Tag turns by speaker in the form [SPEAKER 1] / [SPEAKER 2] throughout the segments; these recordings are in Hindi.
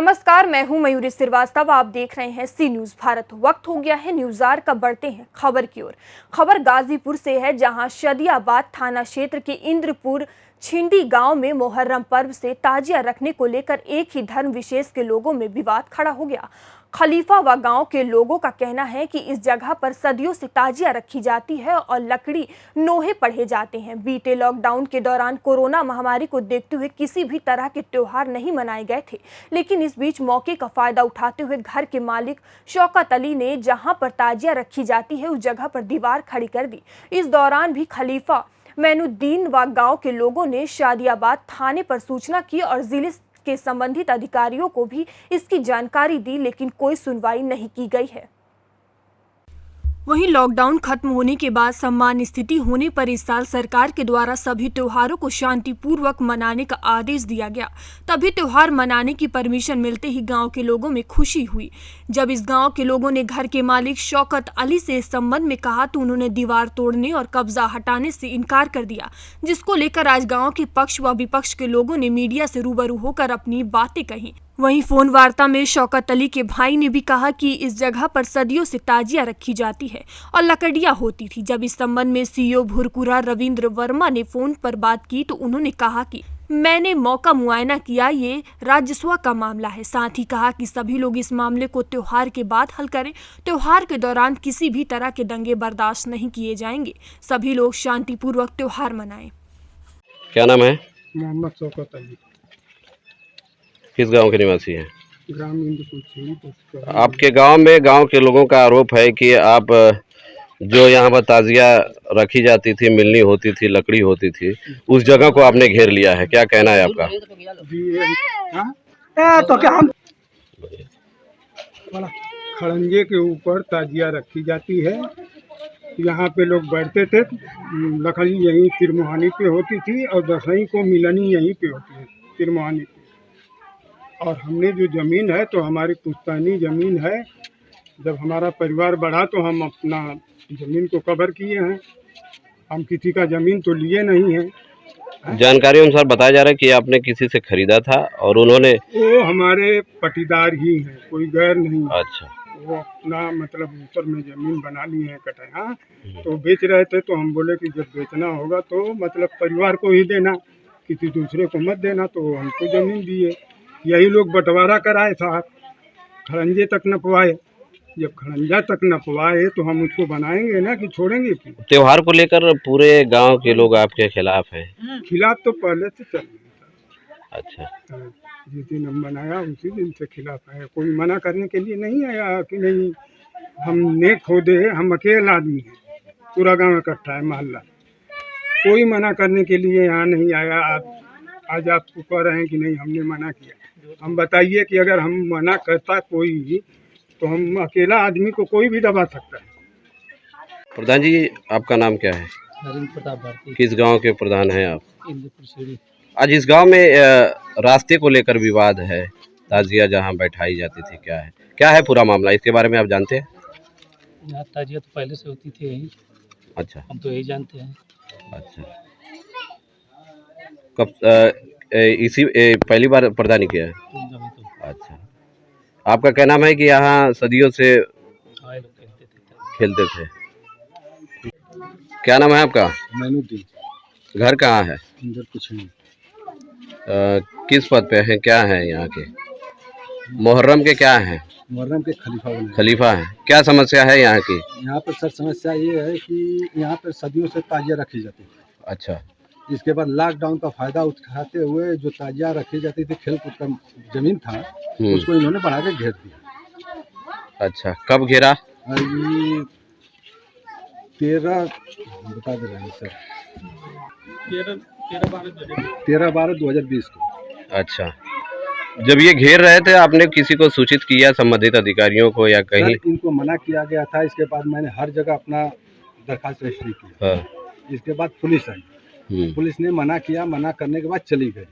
[SPEAKER 1] नमस्कार, मैं हूं मयूरी श्रीवास्तव। आप देख रहे हैं सी न्यूज भारत। वक्त हो गया है न्यूज आवर का। बढ़ते हैं खबर की ओर। खबर गाजीपुर से है, जहां शदियाबाद थाना क्षेत्र के इंद्रपुर छिंडी गांव में मुहर्रम पर्व से ताजिया रखने को लेकर एक ही धर्म विशेष के लोगों में विवाद खड़ा हो गया। खलीफा व गांव के लोगों का कहना है कि इस जगह पर सदियों से ताजिया रखी जाती है और लकड़ी नोहे पढ़े जाते हैं। बीते लॉकडाउन के दौरान कोरोना महामारी को देखते हुए किसी भी तरह के त्योहार नहीं मनाए गए थे, लेकिन इस बीच मौके का फायदा उठाते हुए घर के मालिक शौकत अली ने जहां पर ताजिया रखी जाती है उस जगह पर दीवार खड़ी कर दी। इस दौरान भी खलीफा मैनुद्दीन व गांव के लोगों ने शादियाबाद थाने पर सूचना की और जिले के संबंधित अधिकारियों को भी इसकी जानकारी दी, लेकिन कोई सुनवाई नहीं की गई है। वहीं लॉकडाउन खत्म होने के बाद सामान्य स्थिति होने पर इस साल सरकार के द्वारा सभी त्योहारों को शांतिपूर्वक मनाने का आदेश दिया गया। तभी त्योहार मनाने की परमिशन मिलते ही गांव के लोगों में खुशी हुई। जब इस गांव के लोगों ने घर के मालिक शौकत अली से इस संबंध में कहा तो उन्होंने दीवार तोड़ने और कब्जा हटाने से इनकार कर दिया, जिसको लेकर आज गाँव के पक्ष व विपक्ष के लोगों ने मीडिया से रूबरू होकर अपनी बातें कही। वहीं फोन वार्ता में शौकत अली के भाई ने भी कहा कि इस जगह पर सदियों से ताजिया रखी जाती है और लकड़ियां होती थी। जब इस संबंध में सीईओ भुरकुरा रविंद्र वर्मा ने फोन पर बात की तो उन्होंने कहा कि मैंने मौका मुआयना किया, ये राजस्व का मामला है। साथ ही कहा कि सभी लोग इस मामले को त्योहार के बाद हल करें। त्योहार के दौरान किसी भी तरह के दंगे बर्दाश्त नहीं किए जाएंगे। सभी लोग शांतिपूर्वक त्योहार मनाएं।
[SPEAKER 2] क्या नाम है?
[SPEAKER 3] मोहम्मद शौकत अली।
[SPEAKER 2] किस गांव के निवासी हैं?
[SPEAKER 3] ग्राम इंद्रपुर।
[SPEAKER 2] आपके गांव में गांव के लोगों का आरोप है कि आप जो यहाँ पर ताजिया रखी जाती थी, मिलनी होती थी, लकड़ी होती थी, उस जगह को आपने घेर लिया है। क्या कहना है आपका?
[SPEAKER 3] तो क्या हम खड़ंजे के ऊपर ताजिया रखी जाती है। यहाँ पे लोग बैठते थे। लकड़ी यहीं तिरमुहानी पे होती थी और दसवीं को मिलनी यहीं पे होती है, तिरमुहानी पे। और हमने जो ज़मीन है तो हमारी पुश्तैनी ज़मीन है। जब हमारा परिवार बढ़ा तो हम अपना ज़मीन को कवर किए हैं। हम किसी का ज़मीन तो लिए नहीं है।
[SPEAKER 2] जानकारी अनुसार बताया जा रहा है कि आपने किसी से खरीदा था और उन्होंने
[SPEAKER 3] वो हमारे पटीदार ही हैं, कोई गैर नहीं।
[SPEAKER 2] अच्छा,
[SPEAKER 3] वो अपना मतलब ऊपर में ज़मीन बना ली है कटाया, तो बेच रहे थे। तो हम बोले कि जब बेचना होगा तो मतलब परिवार को ही देना, किसी दूसरे को मत देना। तो हमको ज़मीन दिए। यही लोग बंटवारा कराए साहब, खड़ंजे तक नपवाए। जब खड़ंजा तक नपवाए तो हम उसको बनाएंगे ना कि छोड़ेंगे क्यों?
[SPEAKER 2] त्योहार को लेकर पूरे गांव के लोग आपके खिलाफ हैं?
[SPEAKER 3] खिलाफ तो पहले से चल रहा था।
[SPEAKER 2] अच्छा,
[SPEAKER 3] जिस दिन हम बनाया उसी दिन से खिलाफ है। कोई मना करने के लिए नहीं आया कि नहीं हमने खोदे। हम अकेले आदमी हैं, पूरा गांव इकट्ठा है, मोहल्ला। कोई मना करने के लिए यहाँ नहीं आया। आज आप कह रहे हैं कि नहीं हमने मना किया। हम बताइए कि अगर हम मना करता कोई तो हम अकेला आदमी को कोई भी दबा सकता है।
[SPEAKER 2] प्रधान जी, आपका नाम क्या है?
[SPEAKER 4] नरेंद्र प्रताप भारती।
[SPEAKER 2] किस गांव के प्रधान हैं आप?
[SPEAKER 4] इंद्रपुर सीढ़ी।
[SPEAKER 2] आज इस गांव में रास्ते को लेकर विवाद है, ताजिया जहां बैठाई जाती थी, क्या है पूरा मामला? इसके बारे में आप जानते हैं?
[SPEAKER 4] यहाँ ताजिया तो पहले से होती थी यहीं।
[SPEAKER 2] अच्छा,
[SPEAKER 4] हम तो यही जानते हैं।
[SPEAKER 2] अच्छा। कब इसी पहली बार प्रदान किया है?
[SPEAKER 4] तो
[SPEAKER 2] अच्छा, आपका क्या नाम है कि यहाँ सदियों से
[SPEAKER 4] आए लोग
[SPEAKER 2] खेलते थे? क्या नाम है आपका?
[SPEAKER 3] मैनुद्दीन।
[SPEAKER 2] घर कहाँ है?
[SPEAKER 3] इंद्रपुर छिंडी।
[SPEAKER 2] किस पद पे हैं? क्या है यहाँ के? मुहर्रम के क्या हैं?
[SPEAKER 3] मुहर्रम के खलीफा बने।
[SPEAKER 2] खलीफा हैं। क्या समस्या है यहाँ की?
[SPEAKER 3] यहाँ पर सर समस्या ये है कि यहाँ पर सदियों से ताजिया रखी जाती थी।
[SPEAKER 2] अच्छा,
[SPEAKER 3] इसके बाद लॉकडाउन का फायदा उठाते हुए जो ताजिया रखी जाती थी, खेल कूद का जमीन था, उसको इन्होंने बढ़ा के घेर दिया।
[SPEAKER 2] अच्छा, कब घेरा?
[SPEAKER 3] और ये 13 बता दे रहे हैं सर, 13/12/2020 को।
[SPEAKER 2] अच्छा, जब ये घेर रहे थे आपने किसी को सूचित किया, संबंधित अधिकारियों को या कहीं?
[SPEAKER 3] इनको मना किया गया था। इसके बाद मैंने हर जगह अपना दरखास्त रजिस्ट्री की।
[SPEAKER 2] हाँ।
[SPEAKER 3] इसके बाद पुलिस आई। पुलिस ने मना किया, मना करने के बाद चली गई।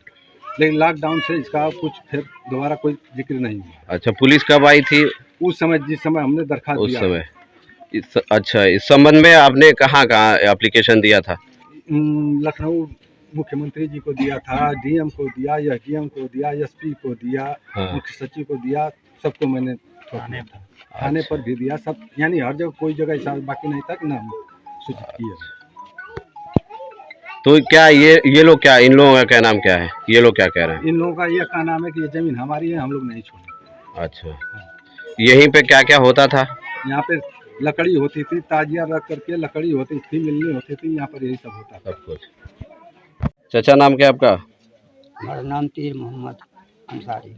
[SPEAKER 3] लेकिन लॉकडाउन से इसका कुछ फिर दोबारा कोई जिक्र नहीं हुआ।
[SPEAKER 2] अच्छा, पुलिस कब आई थी?
[SPEAKER 3] उस समय जिस समय हमने दरखास्त
[SPEAKER 2] उस
[SPEAKER 3] दिया।
[SPEAKER 2] समय अच्छा, इस संबंध में आपने कहाँ एप्लीकेशन दिया था?
[SPEAKER 3] लखनऊ
[SPEAKER 5] मुख्यमंत्री जी को दिया था, डीएम को दिया, एसडीएम को दिया, एसपी को दिया,
[SPEAKER 2] हाँ।
[SPEAKER 5] मुख्य सचिव को दिया, सबको मैंने थाने पर भी दिया, सब यानी हर जगह कोई जगह ऐसा बाकी नहीं था कि नाम सूचित किया।
[SPEAKER 2] तो क्या ये लोग क्या, इन लोगों का क्या नाम क्या है, ये लोग क्या कह रहे हैं?
[SPEAKER 5] इन लोगों का ये क्या नाम है कि ये जमीन हमारी है, हम लोग नहीं छोड़ेंगे।
[SPEAKER 2] अच्छा, यहीं पे क्या क्या होता था?
[SPEAKER 5] यहाँ पे लकड़ी होती थी, ताजिया रख करके लकड़ी होती थी, मिलनी होती थी, यहाँ पर यही सब होता था।
[SPEAKER 2] सब कुछ। चाचा नाम क्या आपका?
[SPEAKER 6] हमारा नाम तीर मोहम्मद अंसारी।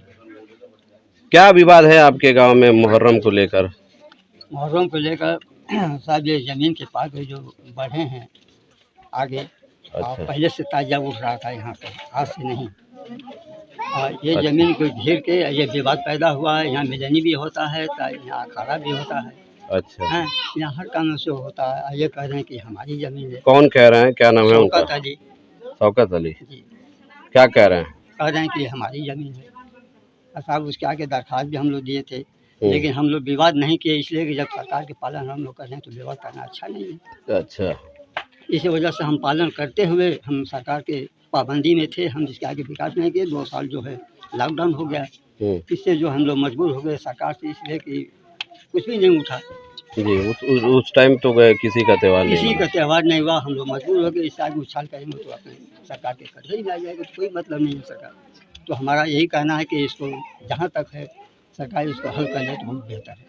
[SPEAKER 2] क्या विवाद है आपके गांव में मुहर्रम को लेकर?
[SPEAKER 6] मुहर्रम को लेकर साहब ये ज़मीन के पास जो बढ़े हैं आगे,
[SPEAKER 2] अच्छा।
[SPEAKER 6] पहले से ताजा उठ रहा था यहाँ पे, आज से नहीं। और ये ज़मीन को घेर के ये विवाद पैदा हुआ है। यहाँ मिलनी भी होता है, यहाँ अखाड़ा भी होता है।
[SPEAKER 2] अच्छा,
[SPEAKER 6] हैं, यहाँ हर काम से होता है। ये कह रहे हैं कि हमारी ज़मीन है।
[SPEAKER 2] कौन कह रहे हैं, क्या नाम है उनका?
[SPEAKER 6] शौकत अली
[SPEAKER 2] शौकत अली
[SPEAKER 6] जी
[SPEAKER 2] क्या कह रहे हैं?
[SPEAKER 6] कह रहे हैं कि हमारी ज़मीन है। और साहब उसके आगे दरख्वास्त भी हम लोग दिए थे, लेकिन हम लोग विवाद नहीं किए, इसलिए कि जब सरकार के पालन हम लोग कर रहे हैं तो विवाद करना अच्छा नहीं है।
[SPEAKER 2] अच्छा,
[SPEAKER 6] इसी वजह से हम पालन करते हुए हम सरकार के पाबंदी में थे, हम इसके आगे विकास नहीं किए। 2 साल जो है लॉकडाउन हो गया, इससे जो हम लोग मजबूर हो गए सरकार से, इसलिए कि कुछ भी नहीं उठा
[SPEAKER 2] जी। उस टाइम तो गए, किसी का त्यौहार नहीं
[SPEAKER 6] किसी
[SPEAKER 2] मना।
[SPEAKER 6] का त्यौहार नहीं हुआ, हम लोग मजबूर हो गए। इससे आगे उछाल करेंगे तो अपने सरकार के कर्जे ही आ जाएगा, तो कोई मतलब नहीं है सरकार। तो हमारा यही कहना है कि इसको जहाँ तक है सरकार इसको हल कर ले तो बहुत बेहतर है।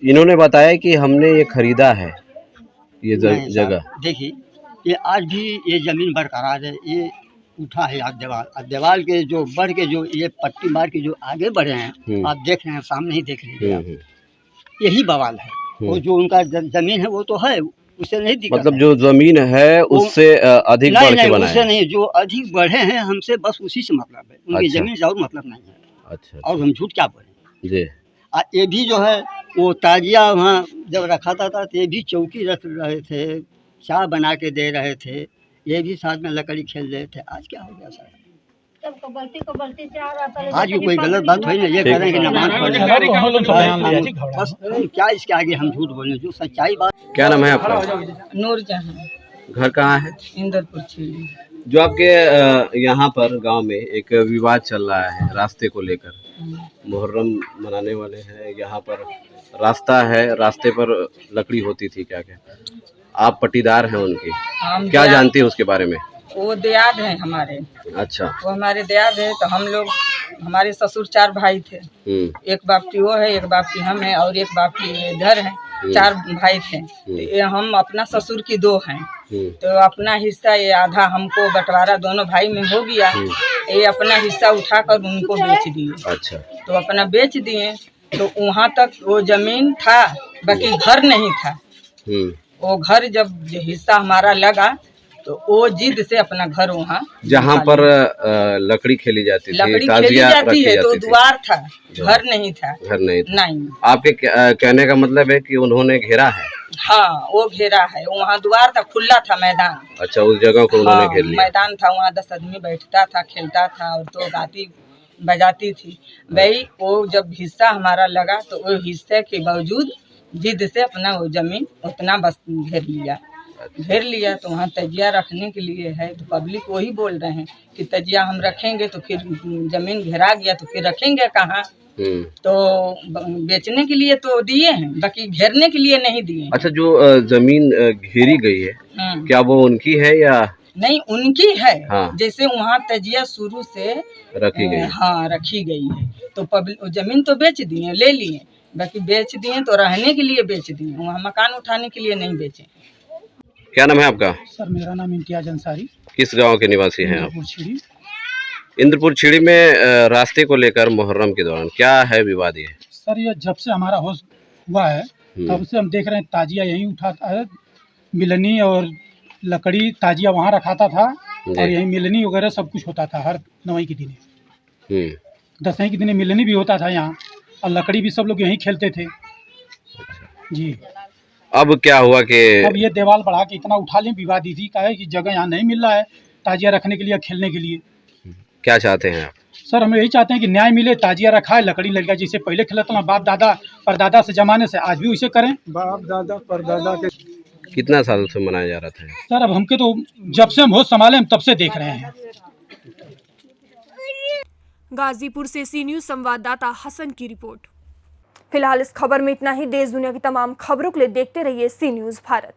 [SPEAKER 2] इन्होंने बताया कि हमने ये खरीदा है, ये
[SPEAKER 6] नहीं साहब,
[SPEAKER 2] जगह।
[SPEAKER 6] देखिए ये आज भी ये ज़मीन बरकरार है। ये उठा है आज दीवार के जो बढ़ के जो ये पट्टी मार के जो आगे बढ़े हैं, आप देख रहे हैं, सामने ही देख लीजिए आप। यही बवाल है। वो जो उनका जमीन है वो तो है, उससे नहीं दिक्कत।
[SPEAKER 2] मतलब जो जमीन है उससे अधिक बढ़ के बनाया
[SPEAKER 6] उससे
[SPEAKER 2] है।
[SPEAKER 6] नहीं, जो अधिक बढ़े हैं हमसे बस उसी से मतलब है। उनकी
[SPEAKER 2] अच्छा।
[SPEAKER 6] जमीन से और मतलब नहीं है।
[SPEAKER 2] अच्छा,
[SPEAKER 6] और हम झूठ क्या बोले।
[SPEAKER 2] जी।
[SPEAKER 6] ये भी जो है वो ताजिया वहाँ जब रखा था तो ये भी चौकी रख रहे थे, चाय बना के दे रहे थे, ये भी साथ में लकड़ी खेल रहे थे। आज क्या हो गया सर? आज भी कोई गलत बात हुई ना, ये कह रहे हैं कि नमाज पढ़े। बस क्या इसके आगे हम झूठ बोले, जो सच्चाई बात।
[SPEAKER 2] क्या नाम है आपका?
[SPEAKER 7] नूर जहां,
[SPEAKER 2] घर कहाँ है?
[SPEAKER 7] इंदरपुर छिड़ी।
[SPEAKER 2] जो आपके यहाँ पर गांव में एक विवाद चल रहा है रास्ते को लेकर, मुहर्रम मनाने वाले हैं, यहाँ पर रास्ता है, रास्ते पर लकड़ी होती थी, क्या क्या आप पट्टीदार हैं उनकी, क्या जानती है उसके बारे में?
[SPEAKER 7] वो दियाद है हमारे।
[SPEAKER 2] अच्छा,
[SPEAKER 7] वो हमारे दियाद है। तो हम लोग, हमारे ससुर 4 भाई थे। एक बाप की वो है, एक बाप की हम है, और एक बाप की इधर है। 4 भाई थे। तो ये हम अपना ससुर की 2 हैं। तो अपना हिस्सा ये आधा हमको बंटवारा दोनों भाई में हो गया। ये अपना हिस्सा उठाकर उनको बेच दिए।
[SPEAKER 2] अच्छा,
[SPEAKER 7] तो अपना बेच दिए। तो वहाँ तक वो जमीन था, बाकी घर नहीं था। वो घर जब हिस्सा हमारा लगा तो वो जिद से अपना घर वहाँ,
[SPEAKER 2] जहाँ पर लकड़ी खेली जाती थी,
[SPEAKER 7] लकड़ी खेली
[SPEAKER 2] ताजिया
[SPEAKER 7] जाती
[SPEAKER 2] रखी
[SPEAKER 7] है, तो
[SPEAKER 2] जाती थी,
[SPEAKER 7] द्वार था, घर नहीं था।
[SPEAKER 2] घर नहीं था।
[SPEAKER 7] नहीं,
[SPEAKER 2] आपके कहने का मतलब है कि उन्होंने घेरा है?
[SPEAKER 7] हाँ, वो घेरा है। वहाँ द्वार था, खुला था मैदान।
[SPEAKER 2] अच्छा, उस जगह को उन्होंने घेर लिया।
[SPEAKER 7] मैदान था, वहाँ 10 आदमी बैठता था, खेलता था, और तो गाती बजाती थी भाई। वो जब हिस्सा हमारा लगा तो वो हिस्से के बावजूद जिद से अपना वो जमीन उतना बस घेर लिया। तो वहाँ तजिया रखने के लिए है, तो पब्लिक वही बोल रहे हैं कि तजिया हम रखेंगे तो फिर जमीन घेरा गया तो फिर रखेंगे कहाँ। तो बेचने के लिए तो दिए हैं, बाकी घेरने के लिए नहीं दिए।
[SPEAKER 2] अच्छा, जो जमीन घेरी गई है, क्या वो उनकी है या
[SPEAKER 7] नहीं? उनकी है।
[SPEAKER 2] हाँ।
[SPEAKER 7] जैसे वहाँ तजिया शुरू से
[SPEAKER 2] रखी गई?
[SPEAKER 7] हाँ, रखी गई है। तो पब्लिक जमीन तो बेच दिए, ले लिए, बाकी बेच दिए तो रहने के लिए बेच दिए, वहाँ मकान उठाने के लिए नहीं बेचे।
[SPEAKER 2] क्या नाम है आपका?
[SPEAKER 8] सर मेरा नाम इम्तियाज अंसारी।
[SPEAKER 2] किस गांव के निवासी हैं आप?
[SPEAKER 8] छिड़ी।
[SPEAKER 2] इंद्रपुर छिड़ी में रास्ते को लेकर मुहर्रम के दौरान क्या है विवाद? ये
[SPEAKER 8] सर ये जब से हमारा होश हुआ है तब से हम देख रहे हैं ताजिया यहीं उठाता है, मिलनी और लकड़ी ताजिया वहाँ रखाता था, और यहीं मिलनी वगैरह सब कुछ होता था। हर 9 के दिन 10 के दिन मिलनी भी होता था यहाँ, और लकड़ी भी सब लोग यहीं खेलते थे जी।
[SPEAKER 2] अब क्या हुआ कि
[SPEAKER 8] अब ये दीवार बढ़ा के इतना उठा लें, विवादी थी का है कि जगह यहाँ नहीं मिल रहा है ताजिया रखने के लिए, खेलने के लिए।
[SPEAKER 2] क्या चाहते हैं आप?
[SPEAKER 8] सर हम यही चाहते हैं कि न्याय मिले, ताजिया रखा है, लकड़ी लग गया, जैसे पहले खेलता ना बाप दादा परदादा से जमाने से, आज भी उसे करें।
[SPEAKER 3] बाप दादा परदादा के
[SPEAKER 2] कितना साल से मनाया जा रहा था?
[SPEAKER 8] सर अब हमके तो जब से हम होश संभाले हम तब से देख रहे हैं।
[SPEAKER 1] गाजीपुर से सी न्यूज संवाददाता हसन की रिपोर्ट। फिलहाल इस खबर में इतना ही। देश दुनिया की तमाम खबरों के लिए देखते रहिए सी न्यूज भारत।